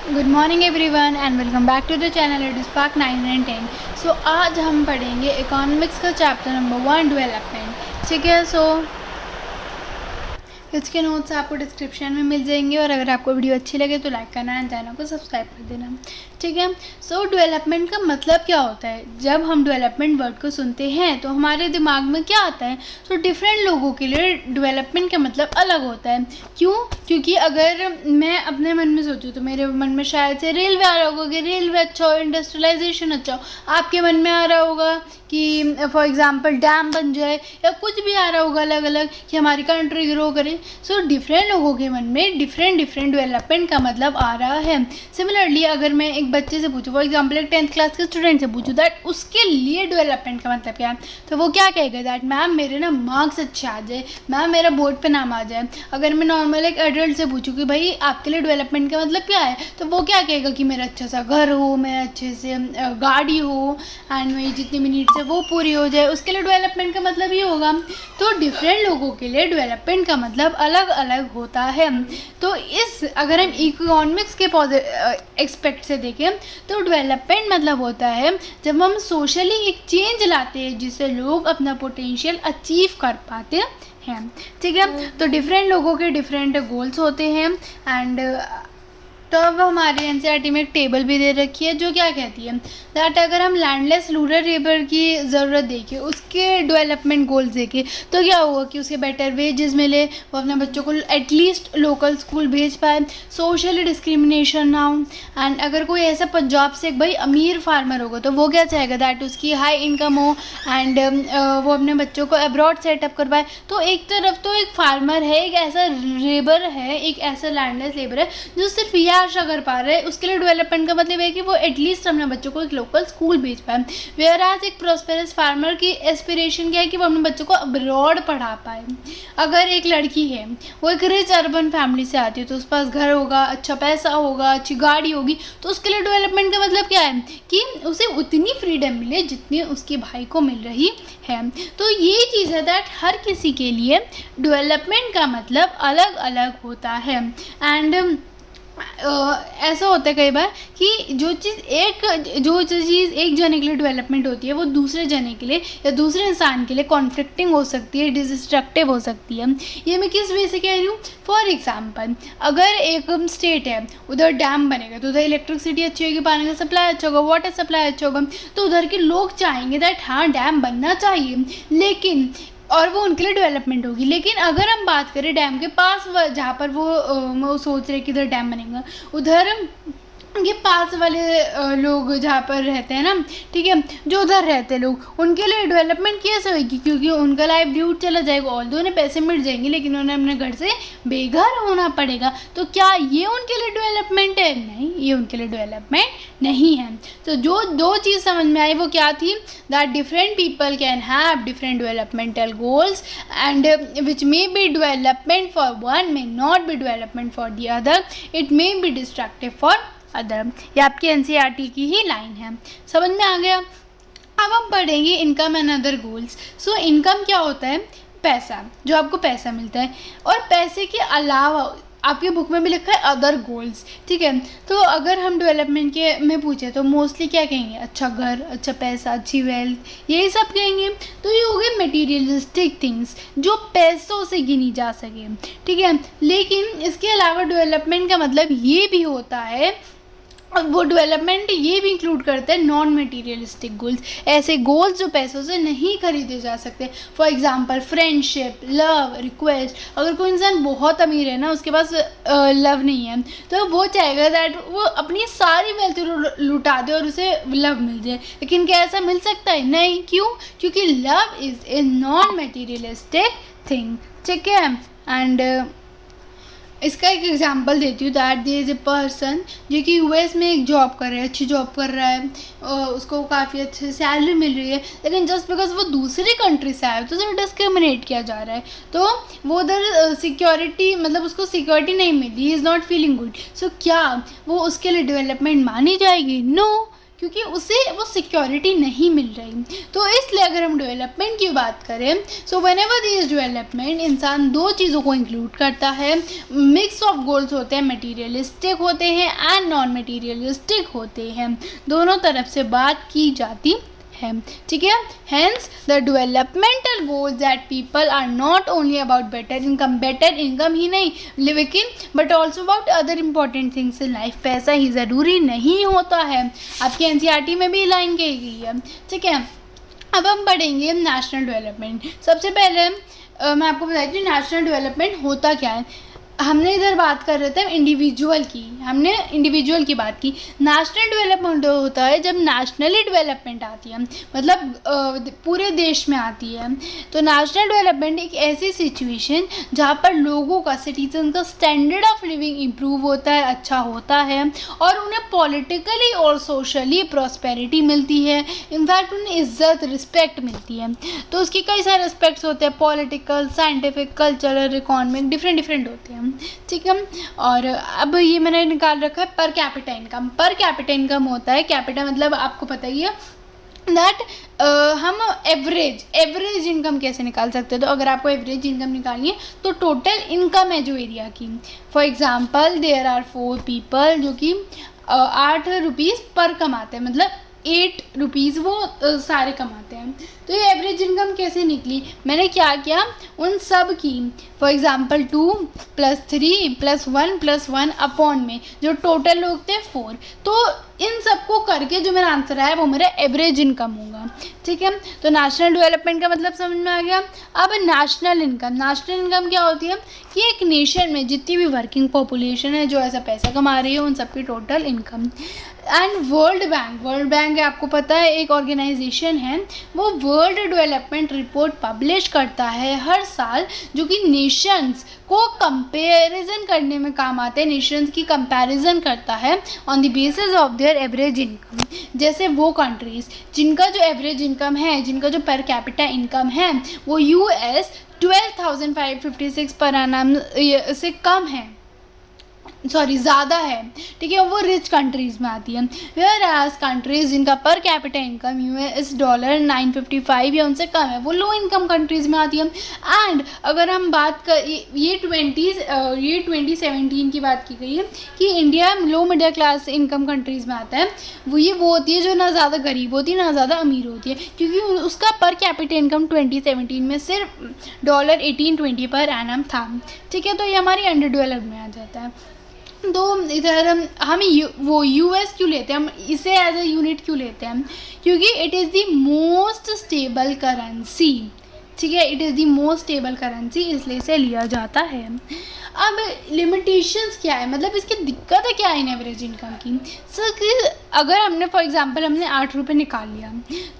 Good morning everyone and welcome back to the channel it is part 9 and 10। So आज हम पढ़ेंगे economics का chapter number 1 development. ठीक है, सो इसके नोट्स आपको डिस्क्रिप्शन में मिल जाएंगे और अगर आपको वीडियो अच्छी लगे तो लाइक करना एंड चैनल को सब्सक्राइब कर देना। ठीक है, सो डेवलपमेंट का मतलब क्या होता है? जब हम डेवलपमेंट वर्ड को सुनते हैं तो हमारे दिमाग में क्या आता है? सो डिफरेंट लोगों के लिए डेवलपमेंट का मतलब अलग होता है। क्यों? क्योंकि अगर मैं अपने मन में सोचूं तो मेरे मन में शायद से रेलवे आ रहा होगा कि रेलवे अच्छा हो, इंडस्ट्रियलाइजेशन अच्छा हो। आपके मन में आ रहा होगा कि फॉर एग्जांपल डैम बन जाए, या कुछ भी आ रहा होगा अलग अलग कि हमारी कंट्री ग्रो करे। सो डिफरेंट लोगों के मन में डिफरेंट डेवलपमेंट का मतलब आ रहा है। सिमिलरली अगर मैं एक बच्चे से पूछूं, फॉर एग्जांपल एक 10th क्लास के स्टूडेंट से पूछूं दैट उसके लिए डेवलपमेंट का मतलब क्या है, तो वो क्या कहेगा? दैट मैम मेरे ना मार्क्स अच्छे आ जाए, मैम मेरा बोर्ड पे नाम आ जाए। अगर मैं नॉर्मल एक एडल्ट से पूछूं कि भाई आपके लिए डेवलपमेंट का मतलब क्या है, तो वो क्या कहेगा कि मेरा अच्छा सा घर हो, मेरा अच्छे से गाड़ी हो एंड मेरी जितनी भी नीड्स है वो पूरी हो जाए, उसके लिए डेवलपमेंट का मतलब ये होगा। तो डिफरेंट लोगों के लिए डेवलपमेंट का मतलब अलग अलग होता है। तो इस अगर हम इकोनॉमिक्स के एक्सपेक्ट से देखें तो डेवलपमेंट मतलब होता है जब हम सोशली एक चेंज लाते हैं जिससे लोग अपना पोटेंशियल अचीव कर पाते हैं। ठीक है, तो डिफरेंट लोगों के डिफरेंट गोल्स होते हैं एंड तो अब हमारे एनसीईआरटी में एक टेबल भी दे रखी है जो क्या कहती है दैट अगर हम लैंडलेस रूरल लेबर की ज़रूरत देखें, उसके डेवलपमेंट गोल्स देखें, तो क्या होगा कि उसे बेटर वेजेस मिले, वो अपने बच्चों को एटलीस्ट लोकल स्कूल भेज पाए, सोशल डिस्क्रिमिनेशन ना हो। एंड अगर कोई ऐसा पंजाब से एक भाई अमीर फार्मर होगा तो वो क्या चाहेगा दैट उसकी हाई इनकम हो एंड वो अपने बच्चों को अब्रॉड सेटअप करवाए। तो एक तरफ तो एक फार्मर है, एक ऐसा लेबर है, एक ऐसा लैंडलेस लेबर है जो सिर्फ यह आशा कर पा रहे हैं, उसके लिए डेवलपमेंट का मतलब है कि वो एटलीस्ट अपने बच्चों को एक लोकल स्कूल भेज पाए। वेयर एज एक प्रॉस्पेरस फार्मर की एस्पिरेशन क्या है कि वो अपने बच्चों को अब्रॉड पढ़ा पाए। अगर एक लड़की है वो एक रिच अर्बन फैमिली से आती है तो उसके पास घर होगा, अच्छा पैसा होगा, अच्छी गाड़ी होगी, तो उसके लिए डेवलपमेंट का मतलब क्या है कि उसे उतनी फ्रीडम मिले जितनी उसके भाई को मिल रही है। तो ये चीज़ है दैट हर किसी के लिए डेवलपमेंट का मतलब अलग अलग होता है। एंड ऐसा होता है कई बार कि जो चीज़ एक जने के लिए डेवलपमेंट होती है वो दूसरे जने के लिए या दूसरे इंसान के लिए कॉन्फ्लिक्टिंग हो सकती है, डिस्ट्रक्टिव हो सकती है। ये मैं किस वे से कह रही हूँ? फॉर एग्जांपल अगर एक स्टेट है, उधर डैम बनेगा तो उधर इलेक्ट्रिसिटी अच्छी होगी, पानी का सप्लाई अच्छा होगा, वाटर सप्लाई अच्छा होगा, तो उधर के लोग चाहेंगे दैट हाँ डैम बनना चाहिए, लेकिन और वो उनके लिए डेवलपमेंट होगी। लेकिन अगर हम बात करें डैम के पास जहाँ पर वो सोच रहे कि इधर डैम बनेगा, उधर ये पास वाले लोग जहाँ पर रहते हैं ना, ठीक है, जो उधर रहते हैं लोग, उनके लिए डेवलपमेंट कैसे होगी? क्योंकि उनका लाइवलीहुड चला जाएगा, ऑल्दो उन्हें पैसे मिल जाएंगे लेकिन उन्हें अपने घर से बेघर होना पड़ेगा। तो क्या ये उनके लिए डेवलपमेंट है? नहीं, ये उनके लिए डेवलपमेंट नहीं है। तो जो दो चीज़ समझ में आई वो क्या थी? That different people can have different developmental goals and which may be development for one may not be development for the other, it may be destructive for other. ये आपकी एनसीईआरटी की ही लाइन है। समझ में आ गया? अब हम पढ़ेंगे income and other goals. So income क्या होता है? पैसा, जो आपको पैसा मिलता है, और पैसे के अलावा आपके बुक में भी लिखा है अदर गोल्स। ठीक है, तो अगर हम डेवलपमेंट के में पूछे तो मोस्टली क्या कहेंगे? अच्छा घर, अच्छा पैसा, अच्छी वेल्थ, यही सब कहेंगे। तो ये हो गए मटीरियलिस्टिक थिंग्स जो पैसों से गिनी जा सके। ठीक है, लेकिन इसके अलावा डेवलपमेंट का मतलब ये भी होता है, और वो डेवलपमेंट ये भी इंक्लूड करता है नॉन मटीरियलिस्टिक गोल्स, ऐसे गोल्स जो पैसों से नहीं खरीदे जा सकते। For example friendship, love, request. अगर कोई इंसान बहुत अमीर है ना, उसके पास लव नहीं है, तो वो चाहेगा दैट वो अपनी सारी वेल्थ लुटा दे और उसे लव मिल जाए। लेकिन क्या ऐसा मिल सकता है? नहीं। क्यों? क्योंकि love is a non materialistic thing. ठीक है, एंड इसका एक एग्जांपल देती हूँ that there is a person जो कि यूएस में एक जॉब कर रहा है, अच्छी जॉब कर रहा है, उसको काफ़ी अच्छी सैलरी मिल रही है, लेकिन जस्ट बिकॉज वो दूसरी कंट्री से आया है तो उसे डिस्क्रिमिनेट किया जा रहा है। तो वो उधर सिक्योरिटी, मतलब उसको सिक्योरिटी नहीं मिली, he is not feeling good. So क्या वो उसके लिए डेवलपमेंट मानी जाएगी? नो। क्योंकि उसे वो सिक्योरिटी नहीं मिल रही। तो इसलिए अगर हम डेवलपमेंट की बात करें, so whenever there is development, इंसान दो चीज़ों को इंक्लूड करता है। मिक्स ऑफ गोल्स होते हैं, मटीरियलिस्टिक होते हैं एंड नॉन मटीरियलिस्टिक होते हैं, दोनों तरफ से बात की जाती है, ठीक है। Hence the developmental goals that people are not only about better income ही नहीं लेकिन but also about other important things in life. पैसा ही ज़रूरी नहीं होता है, आपके एनसीईआरटी में भी लाइन कही गई है, ठीक है। अब हम पढ़ेंगे नेशनल डेवलपमेंट। सबसे पहले मैं आपको बताती हूँ नेशनल डेवलपमेंट होता क्या है। हमने इधर बात कर रहे थे इंडिविजुअल की, हमने इंडिविजुअल की बात की। नेशनल डेवलपमेंट होता है जब नेशनली डेवलपमेंट आती है, मतलब पूरे देश में आती है। तो नेशनल डेवलपमेंट एक ऐसी सिचुएशन जहाँ पर लोगों का, सिटीजन का स्टैंडर्ड ऑफ लिविंग इम्प्रूव होता है, अच्छा होता है, और उन्हें पॉलिटिकली और सोशली प्रॉस्पेरिटी मिलती है। इनफैक्ट उन्हें इज्जत, रिस्पेक्ट मिलती है। तो उसके कई सारे एस्पेक्ट्स होते हैं, political, scientific, cultural, economic, different होते हैं, ठीक है। और अब ये मैंने निकाल रखा है per capita income. Per capita income होता है, कैपिटा मतलब आपको पता ही है दैट हम एवरेज इनकम कैसे निकाल सकते हैं। तो अगर आपको एवरेज इनकम निकालनी है तो टोटल इनकम है जो एरिया की। For example there are 4 people जो कि 8 रुपीज़ पर कमाते हैं, मतलब 8 रुपीज़ वो सारे कमाते हैं। तो ये एवरेज इनकम कैसे निकली, मैंने क्या किया, उन सब की फॉर एग्जांपल 2 + 3 + 1 + 1 अपॉन में जो टोटल लोग थे 4, तो इन सबको करके जो मेरा आंसर आया वो मेरा एवरेज इनकम होगा, ठीक है। तो नेशनल डेवलपमेंट का मतलब समझ में आ गया। अब नेशनल इनकम क्या होती है कि एक नेशन में जितनी भी वर्किंग पॉपुलेशन है जो ऐसा पैसा कमा रही है उन सबकी total income. And world bank आपको पता है एक ऑर्गेनाइजेशन है, वो वर्ल्ड डेवलपमेंट रिपोर्ट पब्लिश करता है हर साल, जो कि नेशंस को कंपैरिजन करने में काम आते हैं। नेशंस की कंपैरिजन करता है on the basis of their average income. जैसे वो कंट्रीज़ जिनका जो एवरेज इनकम है, जिनका जो पर कैपिटा इनकम है वो US 12,556 पर एनम से कम है, सॉरी ज़्यादा है, ठीक है, वो रिच कंट्रीज़ में आती है। वेयर एज कंट्रीज़ जिनका पर कैपिटा इनकम $955 या उनसे कम है वो लो इनकम कंट्रीज़ में आती है। एंड अगर हम बात कर ये 2017 की बात की गई है कि India low middle class income countries में आता है, वो होती है जो ना ज़्यादा गरीब होती है ना ज़्यादा अमीर होती है, क्योंकि उसका पर कैपिटा इनकम 2017 में सिर्फ $1820 पर एनम था, ठीक है। तो ये हमारी अंडर डेवलप्ड में आ जाता है। तो इधर हम वो US क्यों लेते हैं, हम इसे एज ए यूनिट क्यों लेते हैं, क्योंकि it is the most stable currency, ठीक है, it is the most stable currency, इसलिए इसे लिया जाता है। अब लिमिटेशंस क्या है, मतलब इसकी दिक्कत है क्या इन एवरेज इनकम की। सर कि अगर हमने फॉर एग्जांपल हमने 8 रुपये निकाल लिया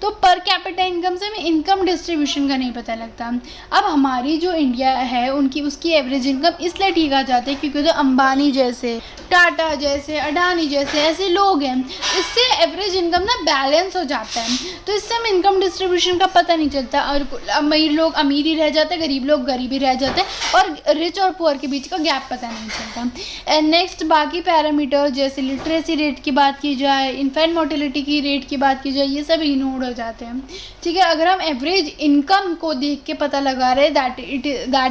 तो पर कैपिटा इनकम से हमें इनकम डिस्ट्रीब्यूशन का नहीं पता लगता। अब हमारी जो इंडिया है उसकी एवरेज इनकम इसलिए ठीक आ जाती है क्योंकि जो अंबानी जैसे, टाटा जैसे, अडानी जैसे ऐसे लोग हैं, इससे एवरेज इनकम ना बैलेंस हो जाता है। तो इससे हमें इनकम डिस्ट्रीब्यूशन का पता नहीं चलता और अमीर लोग अमीर ही रह जाते हैं, गरीब लोग गरीब ही रह जाते हैं और रिच और पुअर के बीच का गैप पता नहीं चलता। एंड नेक्स्ट बाकी पैरामीटर जैसे लिटरेसी रेट की बात की जाए, इन्फेंट मोर्टेलिटी की रेट की बात की जाए, ये सब इग्नोर हो जाते हैं, ठीक है। अगर हम एवरेज इनकम को देख के पता लगा रहे that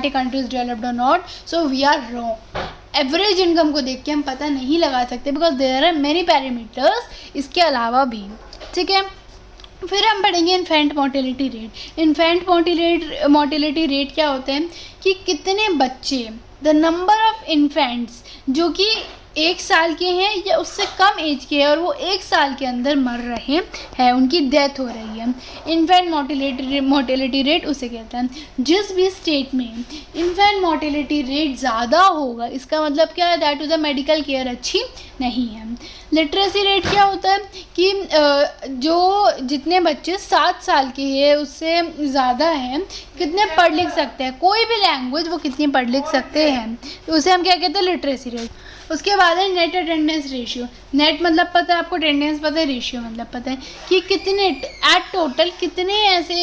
a country is developed और not, so we are wrong. Average income को देख के हम पता नहीं लगा सकते because there are many parameters इसके अलावा भी, ठीक है। फिर हम पढ़ेंगे infant mortality rate. Infant mortality rate क्या होते हैं कि कितने बच्चे, द नंबर ऑफ इन्फेंट्स जो कि 1 साल के हैं या उससे कम एज के हैं और वो 1 साल के अंदर मर रहे हैं, उनकी डेथ हो रही है, इन्फेंट मोर्टेलिटी रेट उसे कहते हैं। जिस भी स्टेट में इन्फेंट मोर्टेलिटी रेट ज़्यादा होगा इसका मतलब क्या है, दैट उधर मेडिकल केयर अच्छी नहीं है। लिटरेसी रेट क्या होता है कि जो जितने बच्चे 7 साल के हैं उससे ज़्यादा हैं, कितने पढ़ लिख सकते हैं, कोई भी लैंग्वेज वो कितनी पढ़ लिख सकते हैं, तो उसे हम क्या कहते हैं, लिटरेसी रेट। उसके बाद है नेट अटेंडेंस रेशियो। नेट मतलब पता है आपको, अटेंडेंस पता है, रेशियो मतलब पता है कि कितने एट टोटल कितने ऐसे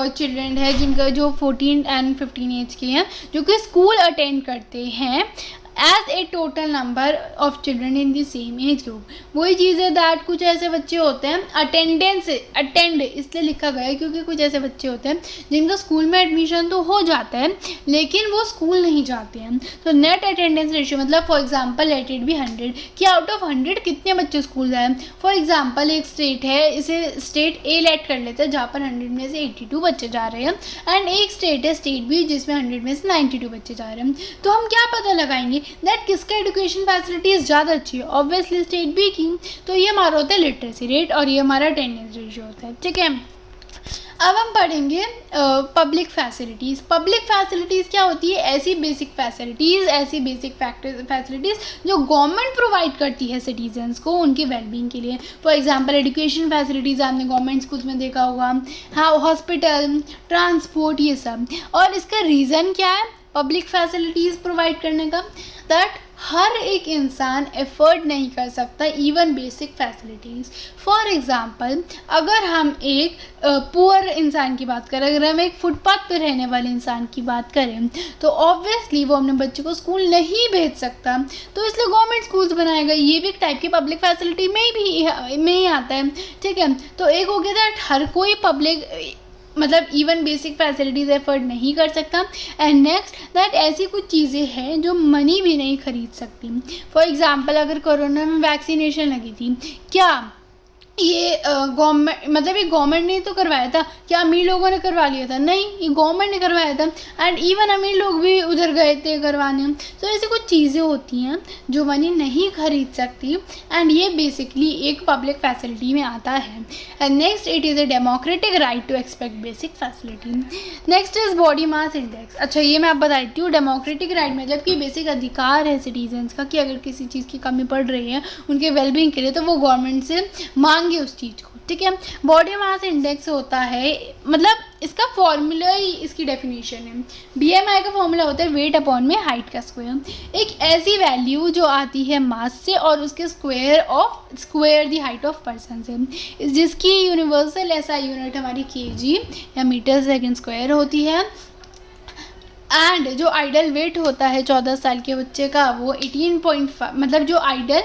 चिल्ड्रन है जिनका जो 14 and 15 एज के हैं जो कि स्कूल अटेंड करते हैं as a total number of children in the same age group. वही चीज़ है दैट कुछ ऐसे बच्चे होते हैं, अटेंड इसलिए लिखा गया है क्योंकि कुछ ऐसे बच्चे होते हैं जिनका स्कूल में एडमिशन तो हो जाता है लेकिन वो स्कूल नहीं जाते हैं। तो नेट अटेंडेंस रेशियो मतलब for example let it be 100 कि आउट ऑफ 100 कितने बच्चे स्कूल जाए। फॉर एग्जांपल एक स्टेट है, इसे स्टेट ए लेट कर लेते हैं जहाँ पर 100 में से 82 बच्चे जा रहे हैं, एंड एक स्टेट है स्टेट बी जिसमें 100 में से 92 बच्चे जा रहे हैं। तो हम क्या पता लगाएंगे दैट किसका एजुकेशन फैसिलिटीज़ ज़्यादा अच्छी है, ऑब्वियसली स्टेट बी की। तो ये हमारा होता है लिटरेसी रेट और ये हमारा अटेंडेंस रेशियो होता है, ठीक है। अब हम पढ़ेंगे पब्लिक फैसिलिटीज़। पब्लिक फैसिलिटीज़ क्या होती है, ऐसी बेसिक फैसिलिटीज़ जो गवर्नमेंट प्रोवाइड करती है सिटीजन्स को उनके वेलबींग के लिए। फॉर एग्जांपल एजुकेशन फैसिलिटीज़ आपने गवर्नमेंट स्कूल्स में देखा होगा, हाँ, हॉस्पिटल, ट्रांसपोर्ट, ये सब। और इसका रीज़न क्या है पब्लिक फैसिलिटीज़ प्रोवाइड करने का, दैट हर एक इंसान एफर्ड नहीं कर सकता even basic facilities. For example अगर हम एक पुअर इंसान की बात करें, अगर हम एक फुटपाथ पर रहने वाले इंसान की बात करें तो ऑब्वियसली वो अपने बच्चे को स्कूल नहीं भेज सकता, तो इसलिए गवर्नमेंट स्कूल्स बनाएगा। ये भी एक टाइप की पब्लिक फैसिलिटी में ही आता है, ठीक है। तो एक हो गया दैट हर कोई पब्लिक मतलब इवन बेसिक फैसिलिटीज़ एफर्ट नहीं कर सकता, एंड नेक्स्ट दैट ऐसी कुछ चीज़ें हैं जो मनी भी नहीं खरीद सकती। फॉर एग्जांपल अगर कोरोना में वैक्सीनेशन लगी थी, क्या ये गवर्नमेंट ने तो करवाया था, क्या अमीर लोगों ने करवा लिया था? नहीं, ये गवर्नमेंट ने करवाया था, एंड इवन अमीर लोग भी उधर गए थे करवाने। तो ऐसी कुछ चीज़ें होती हैं जो मनी नहीं खरीद सकती, एंड ये बेसिकली एक पब्लिक फैसिलिटी में आता है। And next it is a democratic right to expect basic facility. Next is body mass index. अच्छा, ये मैं आप बताती हूँ, डेमोक्रेटिक राइट मतलब कि बेसिक अधिकार है सिटीजन्स का कि अगर किसी चीज़ की कमी पड़ रही है उनके वेलबींग के लिए तो वो गवर्नमेंट से मांगे उस चीज़ को, ठीक है। बॉडी मास इंडेक्स होता है, मतलब इसका फॉर्मूला ही इसकी डेफिनेशन है। BMI का फॉर्मूला होता है वेट अपॉन में हाइट का स्क्वायर। एक ऐसी वैल्यू जो आती है मास से और उसके square the height of person से, जिसकी यूनिवर्सल SI यूनिट हमारी kg या मीटर सेकेंड स्क्वायर होती है। एंड जो आइडल वेट होता है 14 साल के बच्चे का वो 18.5, मतलब जो आइडल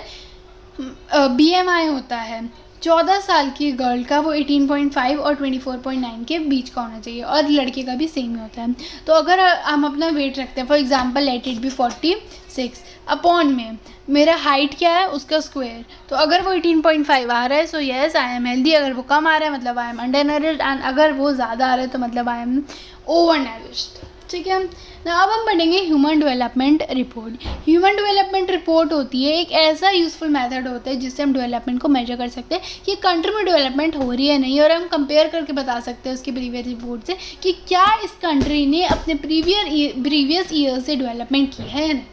BMI होता है 14 साल की गर्ल का वो 18.5 और 24.9 के बीच का होना चाहिए, और लड़के का भी सेम ही होता है। तो अगर हम अपना वेट रखते हैं, for example let it be 46 upon में मेरा हाइट क्या है उसका स्क्वायर, तो अगर वो 18.5 आ रहा है so yes I am healthy, अगर वो कम आ रहा है मतलब I am under nourished, and अगर वो ज़्यादा आ रहा है तो मतलब आई एम ओवर नरिश्ड, ठीक है ना। अब हम पढ़ेंगे human development report. Human development report होती है एक ऐसा यूज़फुल मेथड होता है जिससे हम डेवलपमेंट को मेजर कर सकते हैं कि कंट्री में डेवलपमेंट हो रही है नहीं, और हम कंपेयर करके बता सकते हैं उसकी प्रीवियस रिपोर्ट से कि क्या इस कंट्री ने अपने प्रीवियस ईयर से डेवलपमेंट की है या नहीं,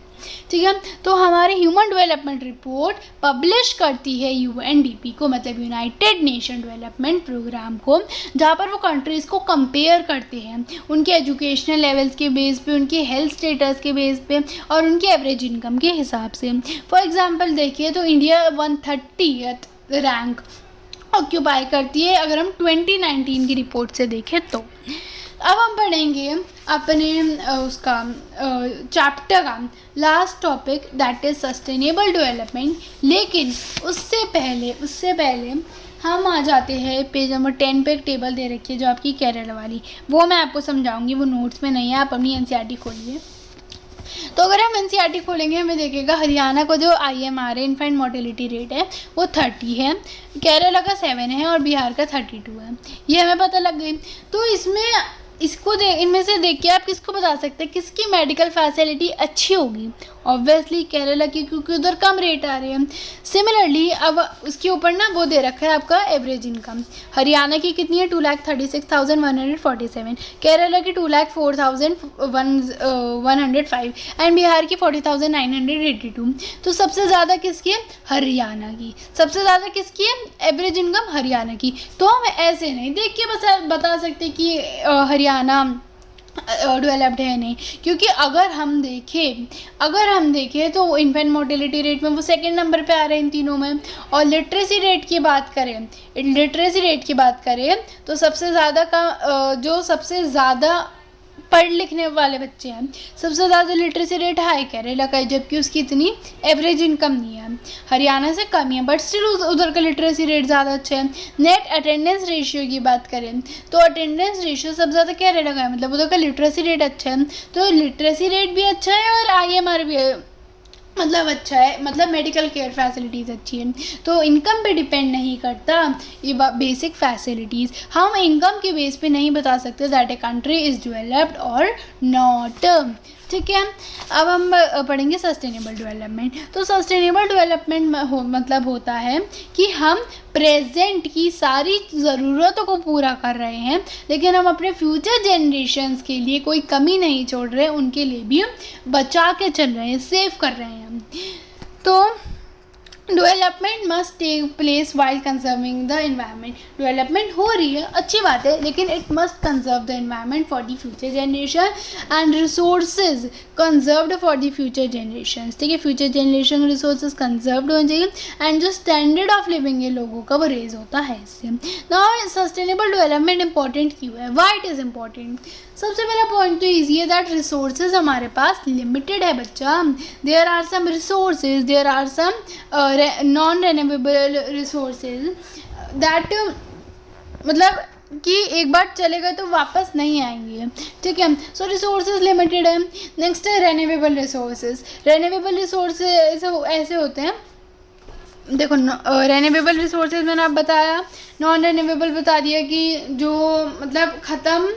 ठीक है। तो हमारे ह्यूमन डेवलपमेंट रिपोर्ट पब्लिश करती है UNDP को, मतलब यूनाइटेड नेशन डेवलपमेंट प्रोग्राम को, जहाँ पर वो कंट्रीज़ को कंपेयर करते हैं उनके एजुकेशनल लेवल्स के बेस पे, उनके हेल्थ स्टेटस के बेस पे और उनके एवरेज इनकम के हिसाब से। फॉर एग्जांपल देखिए तो इंडिया 130th रैंक ऑक्यूपाई करती है अगर हम 2019 की रिपोर्ट से देखें तो। अब हम पढ़ेंगे अपने उसका चैप्टर का last topic that is sustainable development, लेकिन उससे पहले हम आ जाते हैं पेज नंबर 10 पे। एक टेबल दे रखी है जो आपकी केरला वाली, वो मैं आपको समझाऊंगी, वो नोट्स में नहीं है, आप अपनी NCERT खोलिए। तो अगर हम NCERT खोलेंगे हमें देखेगा हरियाणा को जो IMR है इन्फेंट मोर्टेलिटी रेट है वो 30 है, केरला का 7 है और बिहार का 32 है, ये हमें पता लग गई। तो इनमें से देख के आप किसको बता सकते हैं किसकी मेडिकल फैसिलिटी अच्छी होगी? ऑब्वियसली केरला की, क्योंकि उधर कम रेट आ रहे हैं। सिमिलरली अब उसके ऊपर ना वो दे रखा है आपका एवरेज इनकम। हरियाणा की कितनी है 2,36,147, केरला की 2,04,105 एंड बिहार की 40,982। तो सबसे ज़्यादा किसकी है? हरियाणा की। सबसे ज़्यादा किसकी है एवरेज इनकम? हरियाणा की। तो हम ऐसे नहीं देख के बता सकते कि हरियाणा डेवलप्ड है नहीं, क्योंकि अगर हम देखें तो इन्फेंट मोर्टेलिटी रेट में वो सेकंड नंबर पे आ रहे हैं इन तीनों में। और लिटरेसी रेट की बात करें तो सबसे ज़्यादा पढ़ लिखने वाले बच्चे हैं, सबसे ज़्यादा लिटरेसी रेट हाई केरला का है, जबकि उसकी इतनी एवरेज इनकम नहीं है, हरियाणा से कम है, बट स्टिल उधर का लिटरेसी रेट ज़्यादा अच्छा है। नेट अटेंडेंस रेशियो की बात करें तो अटेंडेंस रेशियो सबसे ज़्यादा केरला का है, मतलब उधर का लिटरेसी रेट अच्छा है, तो लिटरेसी रेट भी अच्छा है और IMR भी मतलब अच्छा है, मतलब मेडिकल केयर फैसिलिटीज़ अच्छी हैं। तो इनकम पे डिपेंड नहीं करता ये बेसिक फैसिलिटीज़, हम इनकम के बेस पे नहीं बता सकते that a country is developed और नॉट। ठीक है, अब हम पढ़ेंगे सस्टेनेबल डेवलपमेंट। तो सस्टेनेबल डेवलपमेंट मतलब होता है कि हम प्रेजेंट की सारी ज़रूरतों को पूरा कर रहे हैं, लेकिन हम अपने फ्यूचर जनरेशन्स के लिए कोई कमी नहीं छोड़ रहे, उनके लिए भी बचा के चल रहे हैं, सेव कर रहे हैं। तो development must take place while conserving the environment. Development हो रही है, अच्छी बात है, लेकिन it must conserve the environment for the future generation and resources conserved for the future generation. ठीक है, फ्यूचर जनरेशन रिसोर्सेज कंजर्व्ड होने चाहिए एंड जो स्टैंडर्ड ऑफ लिविंग है लोगों का वो रेज होता है इससे। नाउ सस्टेनेबल डेवलपमेंट इंपॉर्टेंट क्यों है, व्हाई इट इज़ इम्पॉर्टेंट? सबसे पहला पॉइंट तो ईजी है दैट रिसोर्सेज हमारे पास लिमिटेड है बच्चा। There are some resources, there are some non renewable resources that मतलब कि एक बार चले गए तो वापस नहीं आएंगे। ठीक है, सो रिसोर्सेज लिमिटेड है। नेक्स्ट है रिन्यूएबल रिसोर्सेज। रिन्यूएबल रिसोर्सेज ऐसे होते हैं, देखो रिन्यूएबल रिसोर्सेज मैंने आप बताया, नॉन रिन्यूएबल बता दिया कि जो मतलब ख़त्म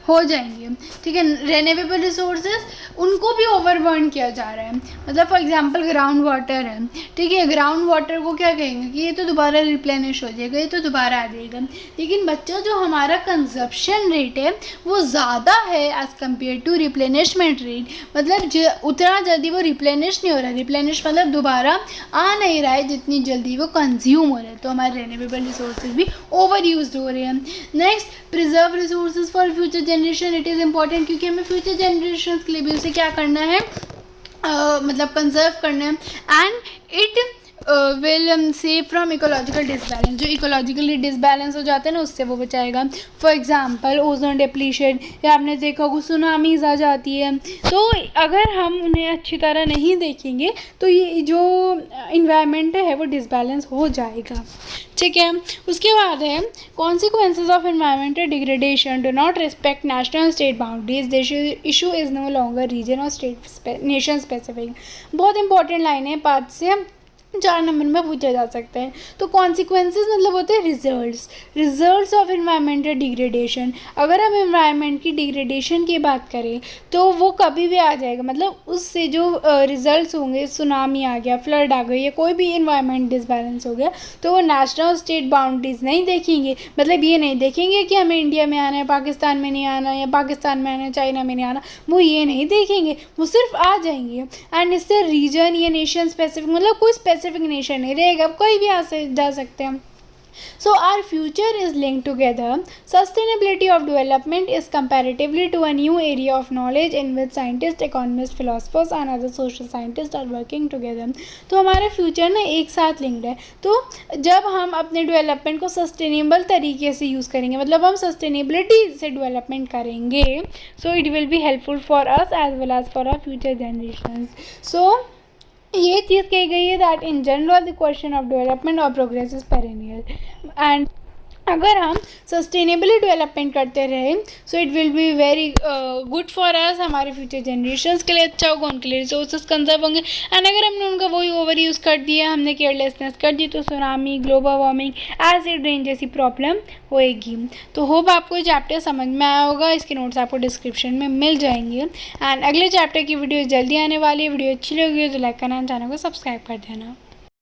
हो जाएंगे। ठीक है, रिन्यूएबल रिसोर्सेज उनको भी ओवरबर्न किया जा रहा है, मतलब फॉर एग्जांपल ग्राउंड वाटर है। ठीक है, ग्राउंड वाटर को क्या कहेंगे कि ये तो दोबारा रिप्लेनिश हो जाएगा, ये तो दोबारा आ जाएगा, लेकिन बच्चा जो हमारा कंजप्शन रेट है वो ज़्यादा है as compare to replenishment rate, मतलब उतना जल्दी वो रिप्लेनिश नहीं हो रहा, रिप्लेनिश मतलब दोबारा आ नहीं रहा है जितनी जल्दी वो कंज्यूम हो रहा है, तो हमारे रिन्यूएबल रिसोर्सेज भी ओवर यूज हो रहे हैं। Next, preserve resources for future generation. It is important क्योंकि हमें फ्यूचर जनरेशन के लिए भी उसे क्या करना है, मतलब कंजर्व करना है and it will save from ecological disbalance. जो इकोलॉजिकली डिसबैलेंस हो जाते हैं ना उससे वो बचाएगा। फॉर एग्जांपल ओजोन डिप्लीशन, या आपने देखा होगा सुनामीज आ जाती है, तो अगर हम उन्हें अच्छी तरह नहीं देखेंगे तो ये जो इन्वायरमेंट है वो डिसबैलेंस हो जाएगा। ठीक है, उसके बाद है consequences of environmental degradation do not respect national state boundaries, this issue is no longer region और स्टेट नेशन स्पेसिफिक। बहुत इंपॉर्टेंट लाइन है, 5 से 4 नंबर में पूछा जा सकता है। तो कॉन्सिक्वेंसेज मतलब होते हैं रिजल्ट्स ऑफ एनवायरमेंटल डिग्रेडेशन। अगर हम एनवायरनमेंट की डिग्रेडेशन की बात करें तो वो कभी भी आ जाएगा, मतलब उससे जो रिजल्ट्स होंगे, सुनामी आ गया, फ्लड आ गई, या कोई भी एनवायरनमेंट डिसबैलेंस हो गया, तो वो नेशनल स्टेट बाउंड्रीज नहीं देखेंगे, मतलब ये नहीं देखेंगे कि हमें इंडिया में आना है, पाकिस्तान में नहीं आना, या पाकिस्तान में आना है, चाइना में नहीं आना, वो ये नहीं देखेंगे, वो सिर्फ आ जाएंगे। एंड इससे रीजन या नेशन स्पेसिफिक, मतलब कोई स्पेसिफिक नेशन नहीं रहेगा, कोई भी आ जा सकते हैं। So our future is linked together. Sustainability of development is comparatively to a new area of knowledge in which scientists, economists, philosophers and other social scientists are working together. तो हमारा future ना एक साथ लिंक्ड है। तो जब हम अपने डेवलपमेंट को सस्टेनेबल तरीके से यूज़ करेंगे, मतलब हम सस्टेनेबिलिटी से डेवलपमेंट करेंगे, so it will be helpful for us as well as for our future generations. So ये चीज़ कही गई है that in general the question of development और प्रोग्रेस इज पेरेनियल, एंड अगर हम सस्टेनेबली डेवलपमेंट करते रहे so it will be very good for us, हमारे फ्यूचर जनरेशन्स के लिए अच्छा होगा, उनके लिए रिसोर्सेज कंजर्व होंगे। एंड अगर हमने उनका वही ओवर यूज़ कर दिया, हमने केयरलेसनेस कर दी, तो tsunami, global warming, acid rain जैसी प्रॉब्लम होएगी। तो होप आपको ये चैप्टर समझ में आया होगा, इसके नोट्स आपको डिस्क्रिप्शन में मिल जाएंगे। एंड अगले चैप्टर की वीडियो जल्दी आने वाली है। वीडियो अच्छी लगी हो तो लाइक करना, चैनल को सब्सक्राइब कर देना।